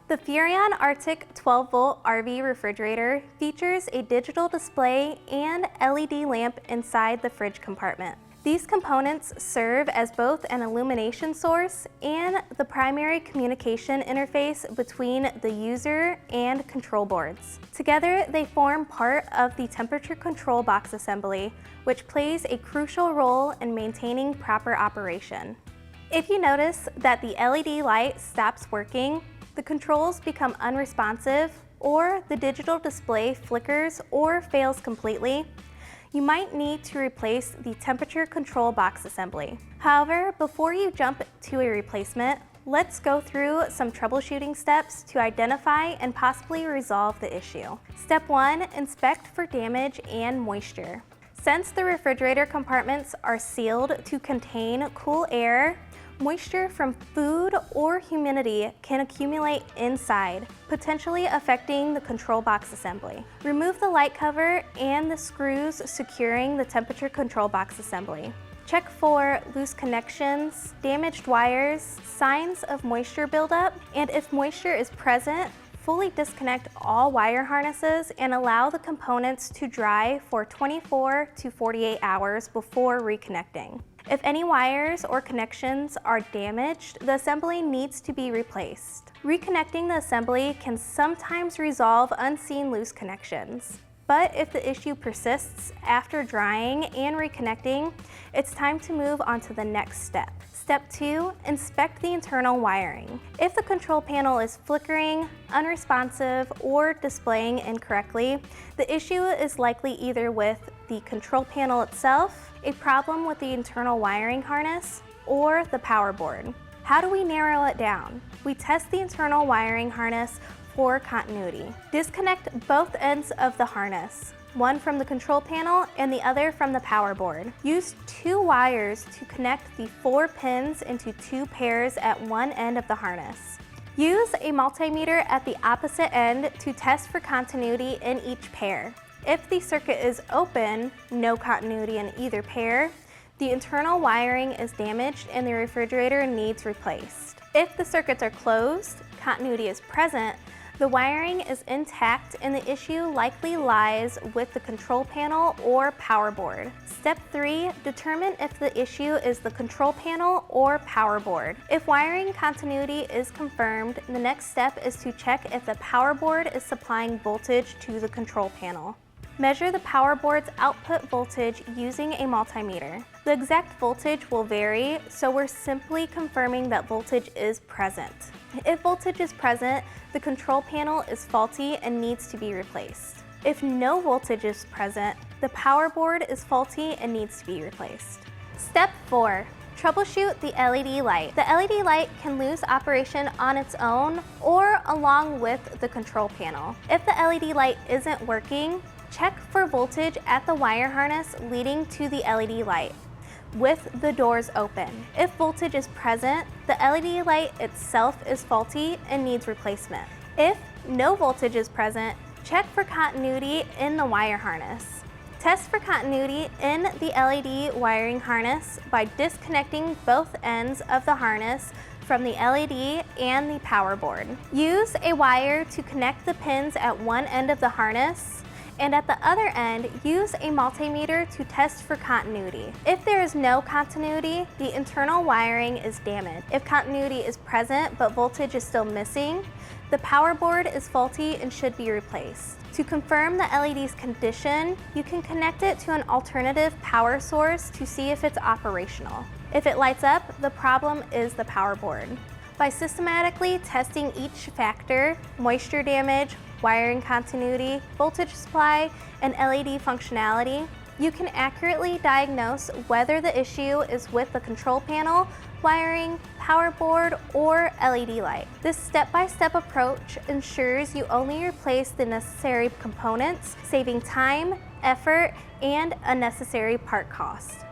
The Furrion Arctic 12-volt RV refrigerator features a digital display and LED lamp inside the fridge compartment. These components serve as both an illumination source and the primary communication interface between the user and control boards. Together, they form part of the temperature control box assembly, which plays a crucial role in maintaining proper operation. If you notice that the LED light stops working, the controls become unresponsive, or the digital display flickers or fails completely, you might need to replace the temperature control box assembly. However, before you jump to a replacement, let's go through some troubleshooting steps to identify and possibly resolve the issue. Step 1, inspect for damage and moisture. Since the refrigerator compartments are sealed to contain cool air, moisture from food or humidity can accumulate inside, potentially affecting the control box assembly. Remove the light cover and the screws securing the temperature control box assembly. Check for loose connections, damaged wires, signs of moisture buildup, and if moisture is present, fully disconnect all wire harnesses and allow the components to dry for 24 to 48 hours before reconnecting. If any wires or connections are damaged, the assembly needs to be replaced. Reconnecting the assembly can sometimes resolve unseen loose connections. But if the issue persists after drying and reconnecting, it's time to move on to the next step. Step 2, inspect the internal wiring. If the control panel is flickering, unresponsive, or displaying incorrectly, the issue is likely either with the control panel itself, a problem with the internal wiring harness, or the power board. How do we narrow it down? We test the internal wiring harness for continuity. Disconnect both ends of the harness, one from the control panel and the other from the power board. Use 2 wires to connect the 4 pins into 2 pairs at one end of the harness. Use a multimeter at the opposite end to test for continuity in each pair. If the circuit is open, no continuity in either pair, the internal wiring is damaged and the refrigerator needs replaced. If the circuits are closed, continuity is present, the wiring is intact and the issue likely lies with the control panel or power board. Step 3, determine if the issue is the control panel or power board. If wiring continuity is confirmed, the next step is to check if the power board is supplying voltage to the control panel. Measure the power board's output voltage using a multimeter. The exact voltage will vary, so we're simply confirming that voltage is present. If voltage is present, the control panel is faulty and needs to be replaced. If no voltage is present, the power board is faulty and needs to be replaced. Step 4, troubleshoot the LED light. The LED light can lose operation on its own or along with the control panel. If the LED light isn't working, check for voltage at the wire harness leading to the LED light, with the doors open. If voltage is present, the LED light itself is faulty and needs replacement. If no voltage is present, check for continuity in the wire harness. Test for continuity in the LED wiring harness by disconnecting both ends of the harness from the LED and the power board. Use a wire to connect the pins at one end of the harness, and at the other end, use a multimeter to test for continuity. If there is no continuity, the internal wiring is damaged. If continuity is present but voltage is still missing, the power board is faulty and should be replaced. To confirm the LED's condition, you can connect it to an alternative power source to see if it's operational. If it lights up, the problem is the power board. By systematically testing each factor, moisture damage, wiring continuity, voltage supply, and LED functionality, you can accurately diagnose whether the issue is with the control panel, wiring, power board, or LED light. This step-by-step approach ensures you only replace the necessary components, saving time, effort, and unnecessary part cost.